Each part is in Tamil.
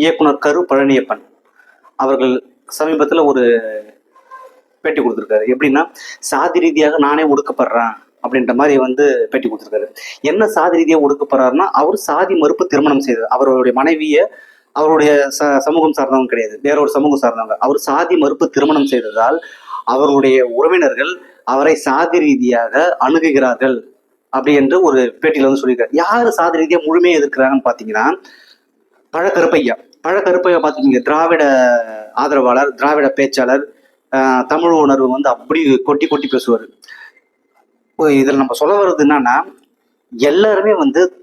இயக்குனர் கரு பழனியப்பன் அவர்கள் சமீபத்தில் ஒரு பேட்டி கொடுத்துருக்காரு. எப்படின்னா, சாதி ரீதியாக நானே ஒடுக்கப்படுறேன் அப்படின்ற மாதிரி பேட்டி கொடுத்துருக்காரு. என்ன சாதி ரீதியாக ஒடுக்கப்படுறாருன்னா, அவர் சாதி மறுப்பு திருமணம் செய்தது. அவருடைய மனைவியை அவருடைய சமூகம் சார்ந்தவங்க கிடையாது, வேற ஒரு சமூகம் சார்ந்தவங்க. அவர் சாதி மறுப்பு திருமணம் செய்ததால் அவருடைய உறவினர்கள் அவரை சாதி ரீதியாக அணுகுகிறார்கள் அப்படி என்று ஒரு பேட்டியில சொல்லியிருக்காரு. யாரு சாதி ரீதியா முழுமையா எதிர்க்கிறாங்கன்னு பாத்தீங்கன்னா, பழக்கருப்பையா. பழக்கருப்பையா பாத்தீங்க, திராவிட ஆதரவாளர், திராவிட பேச்சாளர், தமிழ் உணர்வு அப்படி கொட்டி கொட்டி பேசுவார். இதுல நம்ம சொல்ல வர்றது என்னன்னா, எல்லாருமே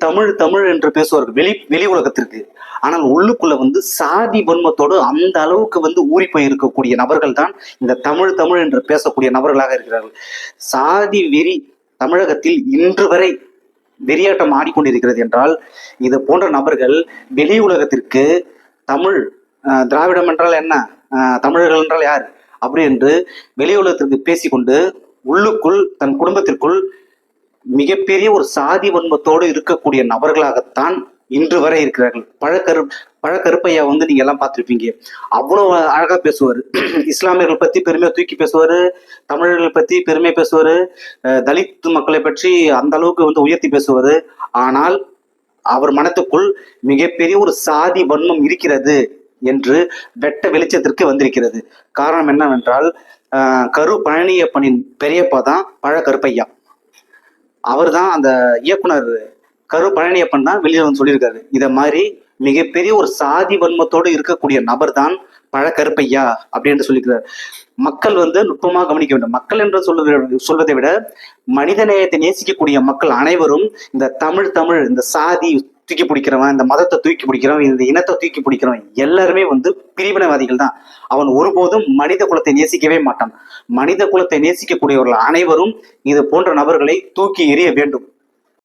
தமிழ் தமிழ் என்று பேசுவார்கள் வெளி உலகத்திற்கு. ஆனால் உள்ளுக்குள்ள சாதி வன்மத்தோடு அந்த அளவுக்கு ஊறி போய் இருக்கக்கூடிய நபர்கள் தான் இந்த தமிழ் தமிழ் என்று பேசக்கூடிய நபர்களாக இருக்கிறார்கள். சாதி வெறி தமிழகத்தில் இன்று வரை வெறியாட்டம் ஆடிக்கொண்டிருக்கிறது என்றால், இது போன்ற நபர்கள் வெளி உலகத்திற்கு தமிழ், திராவிடம் என்றால் என்ன, தமிழர்கள் என்றால் யார் அப்படி என்று வெளி உலகத்திற்கு பேசிக்கொண்டு உள்ளுக்குள் தன் குடும்பத்திற்குள் மிகப்பெரிய ஒரு சாதி வன்மத்தோடு இருக்கக்கூடிய நபர்களாகத்தான் இன்று வரை இருக்கிறார்கள். பழக்கருப்பையா நீங்க எல்லாம் பார்த்திருப்பீங்க. அவ்வளவு அழகா பேசுவாரு. இஸ்லாமியர்கள் பத்தி பெருமையா தூக்கி பேசுவாரு, தமிழர்கள் பத்தி பெருமையா பேசுவாரு, தலித் மக்களை பற்றி அந்த அளவுக்கு உயர்த்தி பேசுவாரு. ஆனால் அவர் மனத்துக்குள் மிகப்பெரிய ஒரு சாதி வன்மம் இருக்கிறது என்று வெட்ட வெளிச்சத்திற்கு வந்திருக்கிறது. காரணம் என்னவென்றால், கரு பழனியப்பனின் பெரியப்பா தான் பழக்கருப்பையா. அவர் தான் அந்த இயக்குனர் கரு பழனியப்பன் தான் வெளியே சொல்லியிருக்காரு. இத மாதிரி மிகப்பெரிய ஒரு சாதி வன்மத்தோடு இருக்கக்கூடிய நபர் தான் பழக்கருப்பையா அப்படின்னு சொல்லியிருக்கிறார். மக்கள் நுட்பமாக கவனிக்க வேண்டும். மக்கள் என்று சொல்வதை விட மனிதநேயத்தை நேசிக்கக்கூடிய மக்கள் அனைவரும் இந்த தமிழ் தமிழ், இந்த சாதி தூக்கி பிடிக்கிறவன், இந்த மதத்தை தூக்கி பிடிக்கிறவன், இந்த இனத்தை தூக்கி பிடிக்கிறவன் எல்லாருமே பிரிவினைவாதிகள் தான். அவன் ஒருபோதும் மனித குலத்தை நேசிக்கவே மாட்டான். மனித குலத்தை நேசிக்கக்கூடியவர்கள் அனைவரும் இது போன்ற நபர்களை தூக்கி எறிய வேண்டும்.